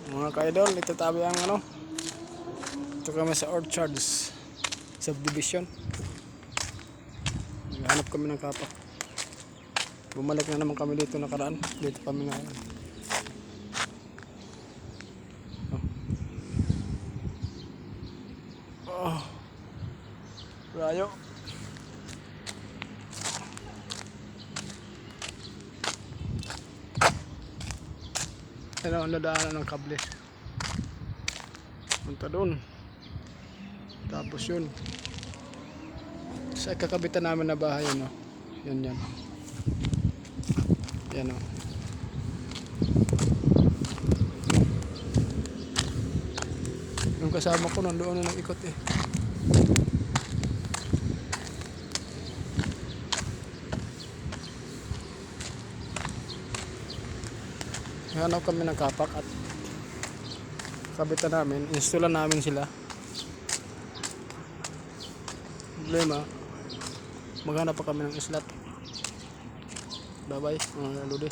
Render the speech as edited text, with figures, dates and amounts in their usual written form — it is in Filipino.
Mga ka-idol, ito tabi ang ano. Ito kami sa Orchards Subdivision. Naghanap kami ng kapak. Bumalik na naman kami dito nakaraan. Dito kami na rayo. Ano ang dadaanan ng kable punta doon, tapos yun sa kakabitan namin na bahay, ano, yan yan o. Yung kasama ko nandoon na nag-ikot eh. Hanap kami ng kapak at kabitan namin, installan namin sila. Problema, maghanap pa kami ng slot. Bye bye mga lodi.